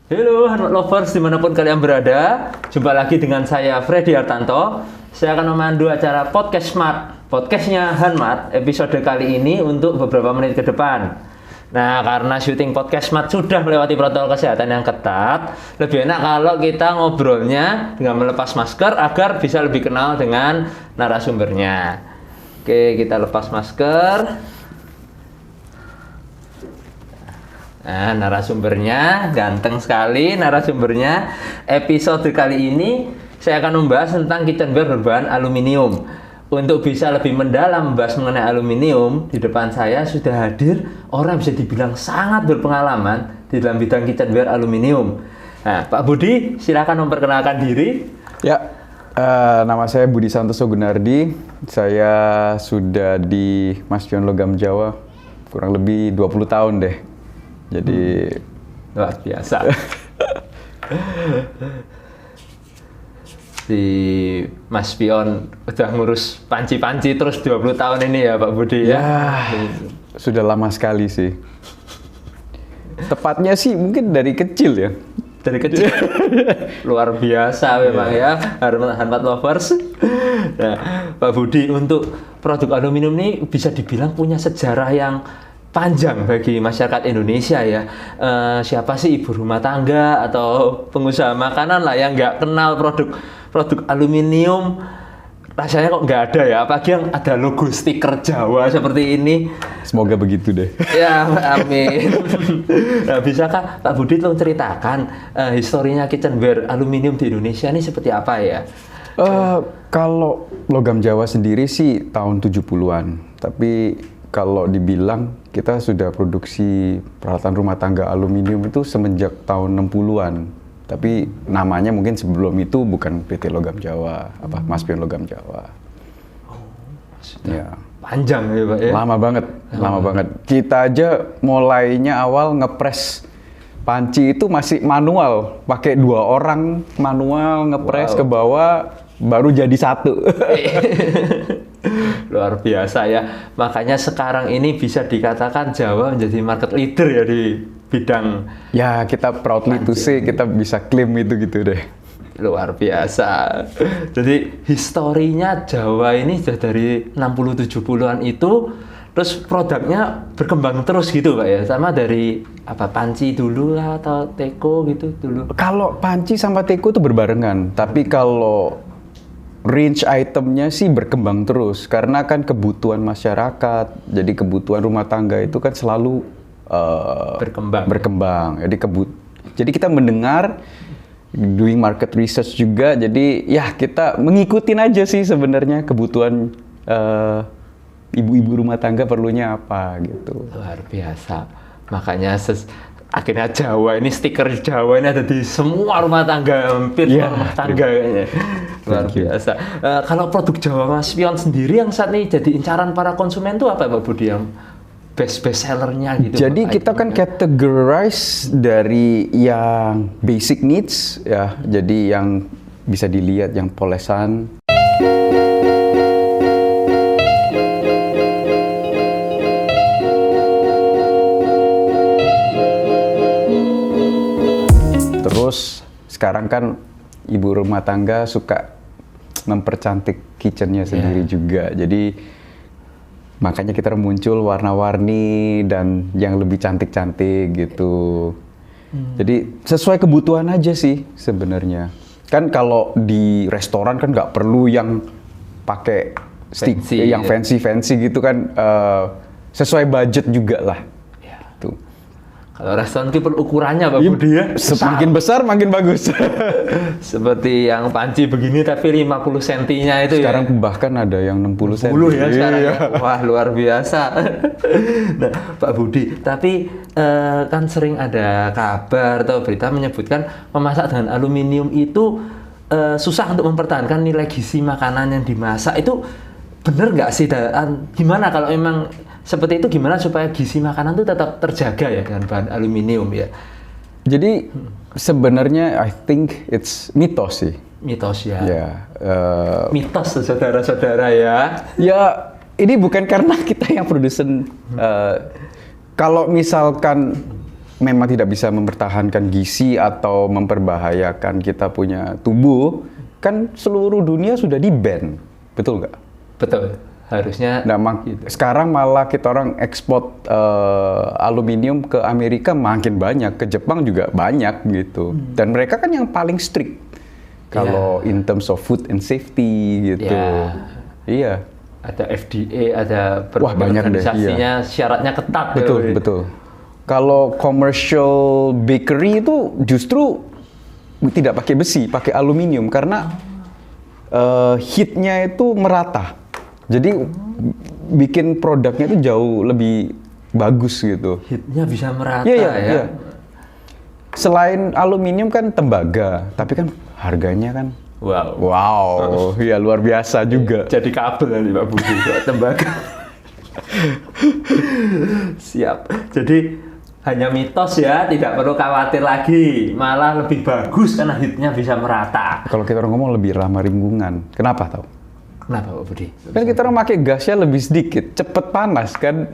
Halo Hanmat Lovers dimanapun kalian berada. Jumpa lagi dengan saya Freddy Hartanto. Saya akan memandu acara Podcast Smart, podcastnya Hanmat, episode kali ini untuk beberapa menit ke depan. Nah, karena syuting Podcast Smart sudah melewati protokol kesehatan yang ketat, lebih enak kalau kita ngobrolnya dengan melepas masker agar bisa lebih kenal dengan narasumbernya. Oke, kita lepas masker. Nah, narasumbernya ganteng sekali narasumbernya. Episode kali ini saya akan membahas tentang kitchenware berbahan aluminium. Untuk bisa lebih mendalam membahas mengenai aluminium, di depan saya sudah hadir orang bisa dibilang sangat berpengalaman di dalam bidang kitchenware aluminium. Nah, Pak Budi, silakan memperkenalkan diri. Ya, nama saya Budi Santoso Gunardi. Saya sudah di Mas Pion Logam Jawa kurang lebih 20 tahun deh. Jadi luar biasa. Si Mas Pion udah ngurus panci-panci terus 20 tahun ini ya Pak Budi ya? Sudah lama sekali sih. Tepatnya sih mungkin dari kecil ya. Dari kecil. Luar biasa memang ya, Hanmat Lovers. Nah, Pak Budi, untuk produk aluminium ini bisa dibilang punya sejarah yang panjang bagi masyarakat Indonesia ya. Siapa sih ibu rumah tangga atau pengusaha makanan lah yang nggak kenal produk aluminium? Rasanya kok nggak ada ya, apalagi yang ada logo stiker Jawa seperti ini. Semoga begitu deh. Ya, amin. Nah, bisakah Pak Budi tolong ceritakan historinya kitchenware aluminium di Indonesia ini seperti apa ya? Kalau logam Jawa sendiri sih tahun 70-an, tapi kalau dibilang kita sudah produksi peralatan rumah tangga aluminium itu semenjak tahun 60-an. Tapi namanya mungkin sebelum itu bukan PT Logam Jawa, Mas Pion Logam Jawa. Oh, ya. Panjang ya Pak ya? Lama banget. Kita aja mulainya awal ngepres panci itu masih manual, pakai 2 orang manual ngepres ke bawah, baru jadi 1. Luar biasa ya. Makanya sekarang ini bisa dikatakan Jawa menjadi market leader ya di bidang. Ya, kita proudly to say kita bisa klaim itu gitu deh. Luar biasa. Jadi historinya Jawa ini sudah dari 60-70-an itu, terus produknya berkembang terus gitu Pak ya. Sama dari apa, panci dulu lah atau teko gitu dulu. Kalau panci sama teko itu berbarengan, tapi kalau range itemnya sih berkembang terus karena kan kebutuhan masyarakat, jadi kebutuhan rumah tangga itu kan selalu berkembang. Jadi kita mendengar, doing market research juga, jadi ya kita ngikutin aja sih sebenarnya kebutuhan ibu-ibu rumah tangga perlunya apa gitu. Luar biasa. Makanya akhirnya Jawa ini, stiker Jawa ini ada di semua rumah tangga, hampir semua rumah tangga kayaknya. Luar biasa. Kalau produk Jawa Mas Pion sendiri yang saat ini jadi incaran para konsumen itu apa Pak Budi, yang best sellernya gitu? Jadi kita kan categorize dari yang basic needs ya, jadi yang bisa dilihat yang polesan. Terus sekarang kan ibu rumah tangga suka mempercantik kitchennya sendiri juga. Jadi makanya kita muncul warna-warni dan yang lebih cantik-cantik gitu. Jadi sesuai kebutuhan aja sih sebenarnya. Kan kalau di restoran kan nggak perlu yang pakai stick yang fancy gitu kan, sesuai budget juga lah. Tuh. Kalau restoran itu ukurannya Pak Budi ya, semakin besar makin bagus. Seperti yang panci begini tapi 50 cm-nya itu sekarang ya. Bahkan ada yang 60 cm. 60 ya sekarang. Iya. Wah, luar biasa. Nah, Pak Budi, tapi kan sering ada kabar atau berita menyebutkan memasak dengan aluminium itu susah untuk mempertahankan nilai gizi makanan yang dimasak. Itu bener nggak sih? Gimana kalau memang seperti itu, gimana supaya gizi makanan itu tetap terjaga ya dengan bahan aluminium ya? Jadi sebenarnya I think it's mitos sih. Mitos ya. Ya. Mitos saudara-saudara ya. Ya, ini bukan karena kita yang produsen. Kalau misalkan memang tidak bisa mempertahankan gizi atau memperbahayakan kita punya tubuh, kan seluruh dunia sudah di-ban, betul nggak? Betul. Harusnya Nah, sekarang malah kita orang ekspor aluminium ke Amerika makin banyak, ke Jepang juga banyak gitu. Dan mereka kan yang paling strict kalau in terms of food and safety gitu. Iya. Ada FDA, ada Wah, banyak deh, organisasinya, syaratnya ketat. Betul, betul. Kalau commercial bakery itu justru tidak pakai besi, pakai aluminium karena heatnya itu merata. Jadi bikin produknya itu jauh lebih bagus gitu. Heatnya bisa merata Iya. ya. Selain aluminium kan tembaga, tapi kan harganya kan Wow. ya luar biasa juga. Jadi kabel nanti Pak Budi buat tembaga. Siap. Jadi hanya mitos ya, tidak perlu khawatir lagi. Malah lebih bagus karena heatnya bisa merata. Kalau kita orang ngomong lebih ramah lingkungan. Kenapa tau? Kenapa Pak Budi? Kan kita orang pakai gasnya lebih sedikit, cepet panas kan.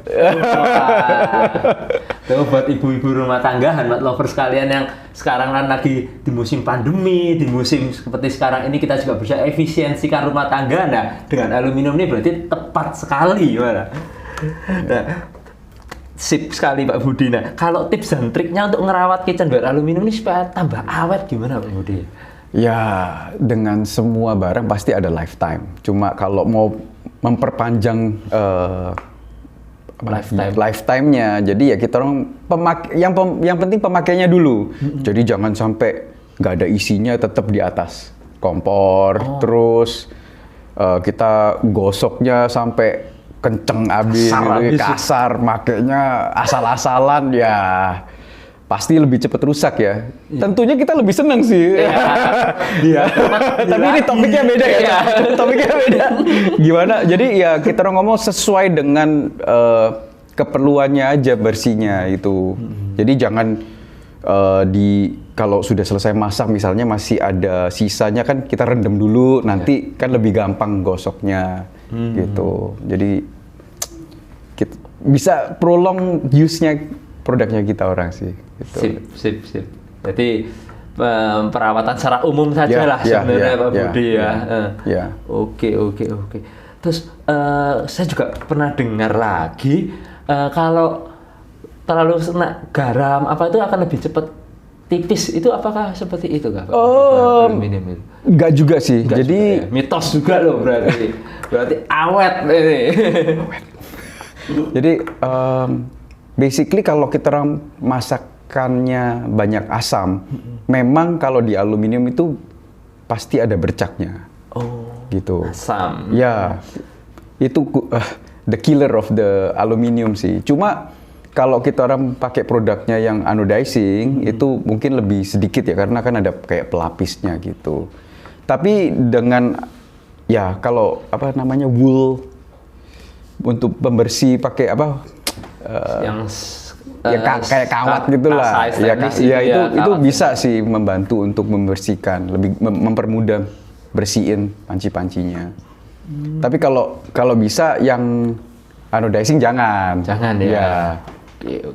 Tuh buat ibu-ibu rumah tangga, handmat lovers kalian yang sekarang kan lagi di musim pandemi, di musim seperti sekarang ini kita juga bisa efisiensikan rumah tangga. Nah, dengan aluminium ini berarti tepat sekali. Nah, sip sekali Pak Budi. Nah, kalau tips dan triknya untuk ngerawat kitchenware aluminium ini supaya tambah awet gimana Pak Budi? Ya, dengan semua barang pasti ada lifetime. Cuma kalau mau memperpanjang lifetime-nya, jadi ya kita orang yang penting pemakainya dulu. Jadi jangan sampai nggak ada isinya, tetap di atas kompor. Terus kita gosoknya sampai kenceng kasar, makainya asal-asalan ya. Pasti lebih cepat rusak ya. Tentunya kita lebih senang sih. Iya. Tapi ini topiknya beda ya. Topiknya beda. Gimana? Jadi ya kita ngomong sesuai dengan keperluannya aja bersihnya itu. Jadi jangan kalau sudah selesai masak misalnya masih ada sisanya kan kita rendam dulu. Nanti kan lebih gampang gosoknya gitu. Jadi bisa prolong use-nya produknya kita orang sih. Gitu. Sip. Jadi perawatan secara umum saja lah sebenarnya Pak Budi ya. Oke. Terus saya juga pernah dengar lagi kalau terlalu kena garam apa itu akan lebih cepat tipis. Itu apakah seperti itu Pak? Aluminium itu? Enggak juga sih. Jadi juga ya. Mitos juga loh berarti. Berarti awet ini. Jadi basically kalau kita orang masakannya banyak asam, memang kalau di aluminium itu pasti ada bercaknya. Gitu. Asam. Ya, itu the killer of the aluminium sih. Cuma kalau kita orang pakai produknya yang anodizing, itu mungkin lebih sedikit ya, karena kan ada kayak pelapisnya gitu. Tapi dengan, ya kalau apa namanya, wool, untuk pembersih pakai apa, kayak kawat gitulah. Itu bisa sih membantu untuk membersihkan, lebih mempermudah bersihin panci-pancinya. Tapi kalau bisa yang anodizing jangan ya.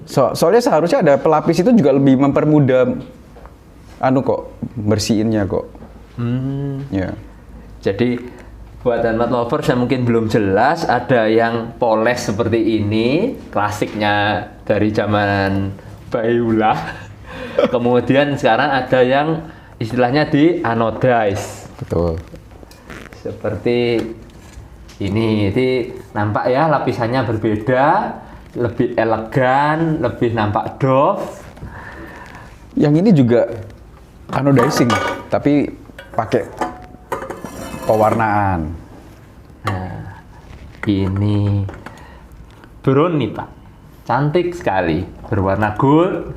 Soalnya seharusnya ada pelapis itu juga lebih mempermudah bersihinnya kok. Ya. Jadi buat handmat lovers yang mungkin belum jelas, ada yang poles seperti ini, klasiknya dari zaman Bayula. Kemudian sekarang ada yang istilahnya di anodize. Betul. Seperti ini nampak ya lapisannya berbeda, lebih elegan, lebih nampak doff. Yang ini juga anodizing, tapi pakai pewarnaan. Nah, ini brown nih Pak, cantik sekali, berwarna gold.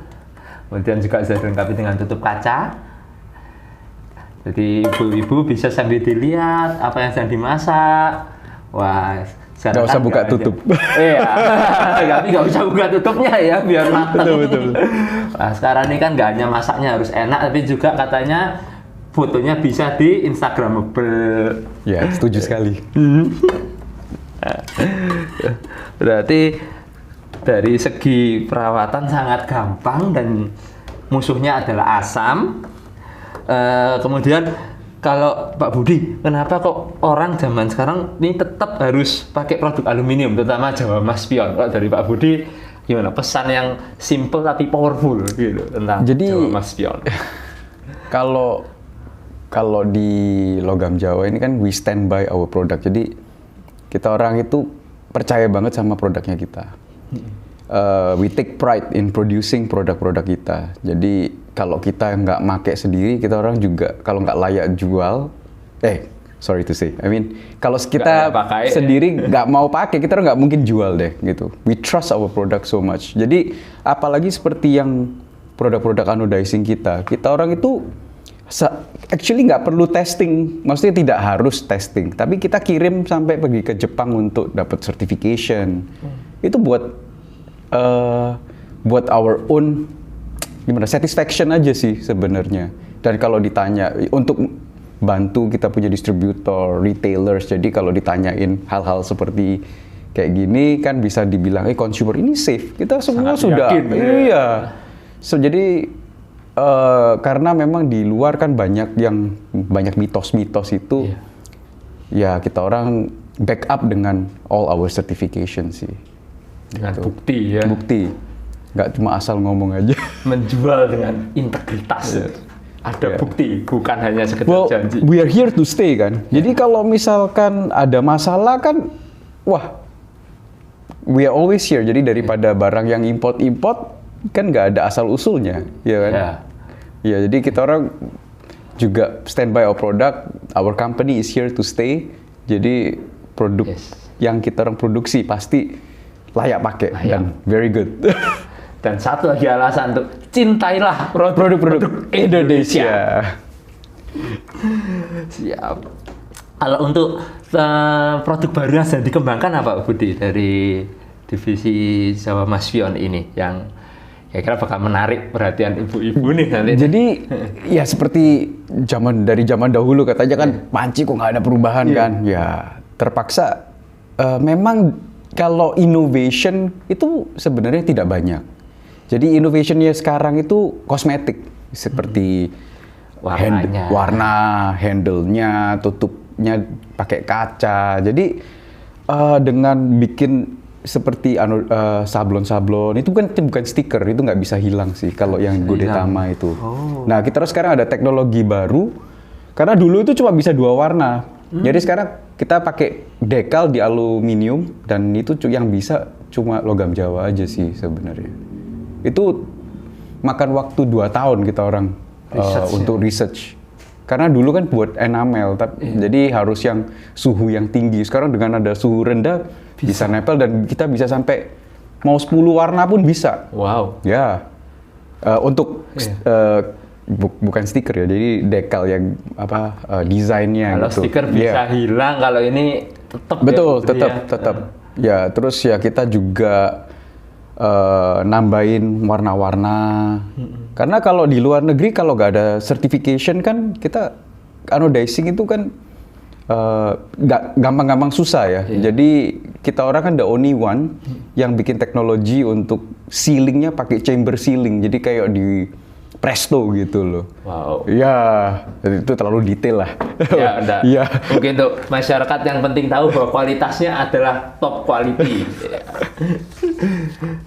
Kemudian juga sudah dilengkapi dengan tutup kaca. Jadi ibu-ibu bisa sambil dilihat apa yang sedang dimasak. Wah, nggak usah buka tutup. Iya, tapi nggak usah buka tutupnya ya, biar matang. Betul. Nah, sekarang ini kan nggak hanya masaknya harus enak, tapi juga katanya fotonya bisa di Instagramable. Ya, setuju sekali. Berarti dari segi perawatan sangat gampang dan musuhnya adalah asam. Kemudian kalau Pak Budi, kenapa kok orang zaman sekarang ini tetap harus pakai produk aluminium, terutama Jawa Mas Pion? Kalau dari Pak Budi, gimana pesan yang simple tapi powerful gitu tentang Jawa Mas Pion? Kalau di logam Jawa ini kan we stand by our product. Jadi kita orang itu percaya banget sama produknya kita. We take pride in producing produk-produk kita. Jadi kalau kita nggak make sendiri, kita orang juga kalau nggak layak jual, sorry to say, kalau kita sendiri nggak mau pakai, kita nggak mungkin jual deh gitu. We trust our product so much. Jadi apalagi seperti yang produk-produk anodizing kita orang itu actually nggak perlu testing, maksudnya tidak harus testing, tapi kita kirim sampai pergi ke Jepang untuk dapat certification. Itu buat our own satisfaction aja sih sebenarnya. Dan kalau ditanya untuk bantu kita punya distributor, retailers, jadi kalau ditanyain hal-hal seperti kayak gini kan bisa dibilang consumer ini safe. Kita semua sangat sudah yakin, iya. So jadi karena memang di luar kan banyak mitos-mitos itu. Ya kita orang backup dengan all our certification sih. Dengan gitu. Bukti ya. Bukti. Nggak cuma asal ngomong aja. Menjual dengan integritas. Ada bukti, bukan hanya sekedar janji. We are here to stay kan. Jadi kalau misalkan ada masalah kan, we are always here. Jadi daripada barang yang import kan nggak ada asal usulnya, ya kan? Ya, jadi kita orang juga stand by our product. Our company is here to stay. Jadi produk yang kita orang produksi pasti layak pakai dan very good. Dan satu lagi alasan untuk cintailah produk-produk Indonesia. Siap. Kalau untuk produk baru yang sedang dikembangkan apa Budi dari divisi Jawa Mas Pion ini yang kira-kira bakal menarik perhatian ibu-ibu nih nanti? Jadi ya seperti dari zaman dahulu katanya kan panci kok nggak ada perubahan kan? Ya terpaksa. Memang kalau innovation itu sebenarnya tidak banyak. Jadi innovationnya sekarang itu kosmetik seperti warna, handle-nya, tutupnya pakai kaca. Jadi dengan bikin seperti sablon-sablon itu kan bukan stiker, itu nggak bisa hilang sih kalau yang Godetama itu. Nah kita sekarang ada teknologi baru karena dulu itu cuma bisa 2 warna. Jadi sekarang kita pakai dekal di aluminium dan itu yang bisa cuma logam Jawa aja sih sebenarnya. Itu makan waktu 2 tahun kita orang untuk research. Karena dulu kan buat enamel, jadi harus yang suhu yang tinggi. Sekarang dengan ada suhu rendah bisa nempel dan kita bisa sampai mau 10 warna pun bisa. Wow. Ya, untuk bukan stiker ya, jadi dekal yang desainnya. Kalau gitu. Stiker bisa hilang, kalau ini tetap. Betul, tetap. Ya, terus ya kita juga nambahin warna-warna. Karena kalau di luar negeri kalau nggak ada certification kan kita anodizing itu kan nggak gampang-gampang susah ya. Jadi kita orang kan the only one yang bikin teknologi untuk sealingnya pakai chamber sealing. Jadi kayak di Presto gitu loh. Wow. Ya, itu terlalu detail lah. Ya, udah. Ya. Mungkin untuk masyarakat yang penting tahu bahwa kualitasnya adalah top quality.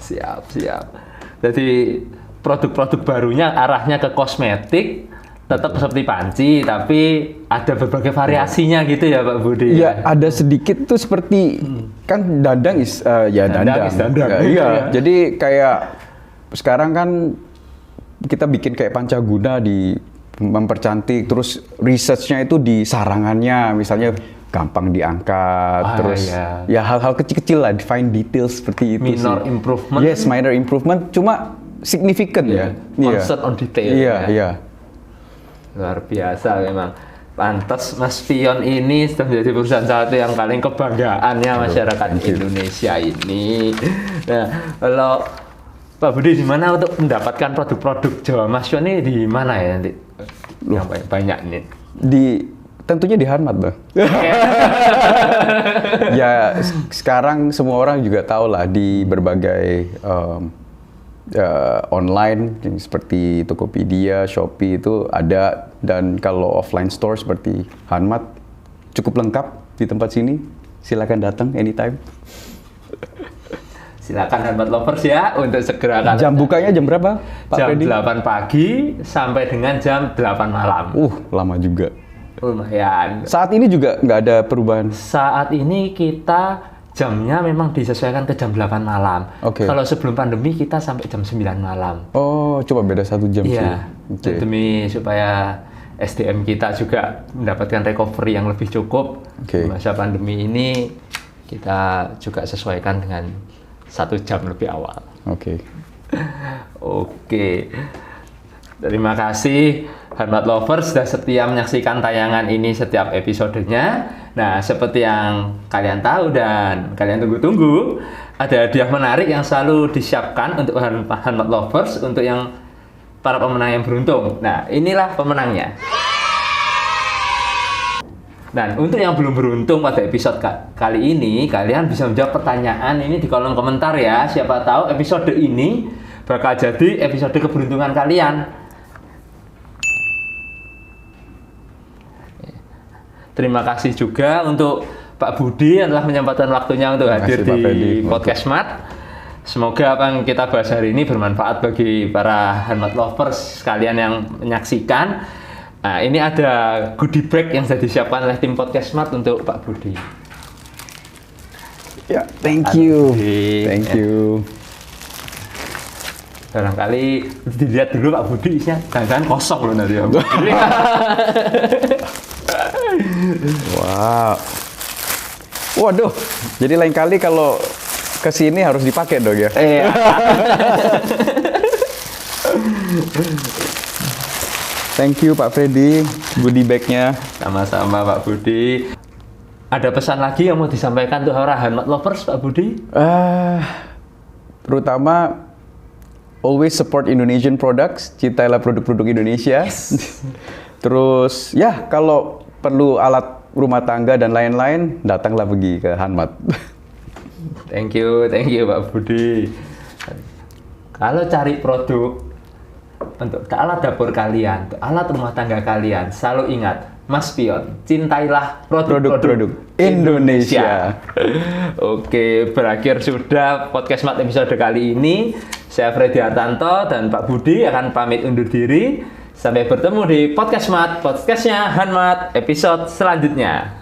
Siap. Jadi produk-produk barunya arahnya ke kosmetik, tetap seperti panci, tapi ada berbagai variasinya gitu ya Pak Budi. Iya, ada sedikit tuh seperti kan dandang dandang. Iya, jadi kayak sekarang kan kita bikin kayak pancaguna mempercantik, terus research-nya itu di sarangannya, misalnya gampang diangkat, ya hal-hal kecil-kecil lah, fine details seperti itu. Minor improvement. Yes, minor improvement, cuma significant ya. Concern on detail. Iya. Luar biasa memang. Pantas Mas Pion ini sudah menjadi perusahaan satu yang paling kebanggaannya masyarakat Indonesia ini. Nah, kalau Pak Budi di mana untuk mendapatkan produk-produk Jawa Mas Pion ini di mana ya nanti? Yang banyak nih. Tentunya di Hanmat dong. Ya sekarang semua orang juga tahu lah di berbagai online seperti Tokopedia, Shopee itu ada, dan kalau offline store seperti Hanmat cukup lengkap di tempat sini. Silakan datang anytime. Silakan Hanmat Lovers ya untuk segera kan. Jam bukanya jam berapa, Pak Jam Freddy? 8 pagi sampai dengan jam 8 malam. Lama juga. Lumayan. Saat ini juga nggak ada perubahan. Saat ini kita jamnya memang disesuaikan ke jam 8 malam. Oke. Kalau sebelum pandemi kita sampai jam 9 malam. Oh, coba beda 1 jam sih. Iya. Oke. Demi supaya SDM kita juga mendapatkan recovery yang lebih cukup. Oke. Di masa pandemi ini kita juga sesuaikan dengan 1 jam lebih awal. Oke. Oke. Terima kasih Hanmat Lovers sudah setia menyaksikan tayangan ini setiap episodenya. Nah, seperti yang kalian tahu dan kalian tunggu-tunggu, ada hadiah menarik yang selalu disiapkan untuk Hanmat Lovers, untuk yang para pemenang yang beruntung. Nah, inilah pemenangnya. Dan untuk yang belum beruntung pada episode kali ini, kalian bisa menjawab pertanyaan ini di kolom komentar ya. Siapa tahu episode ini bakal jadi episode keberuntungan kalian. Terima kasih juga untuk Pak Budi yang telah menyempatkan waktunya untuk hadir kasih, Pak Freddy. di Podcast Mat. Semoga apa yang kita bahas hari ini bermanfaat bagi para Hanmat Lovers sekalian yang menyaksikan. Nah, ini ada goodie bag yang sudah disiapkan oleh tim Podcast Mat untuk Pak Budi. Ya, thank you. Budi. Thank you. Barangkali dilihat dulu Pak Budi isinya, jangan-jangan kosong loh nanti ya. Wow. Waduh. Jadi lain kali kalau ke sini harus dipakai dong ya. Iya. Thank you Pak Freddy, goodie bag-nya. Sama-sama Pak Budi. Ada pesan lagi yang mau disampaikan untuk para Hanmat Lovers Pak Budi? Terutama always support Indonesian products, cintailah produk-produk Indonesia. Terus ya kalau perlu alat rumah tangga dan lain-lain, datanglah pergi ke Hanmat. Thank you Pak Budi. Kalau cari produk untuk alat dapur kalian, untuk alat rumah tangga kalian, selalu ingat, Mas Pion, cintailah produk-produk Indonesia. Oke, berakhir sudah Podcast Mat episode kali ini. Saya Freddy Hartanto dan Pak Budi akan pamit undur diri. Sampai bertemu di Podcast Mat, podcastnya Hanmat episode selanjutnya.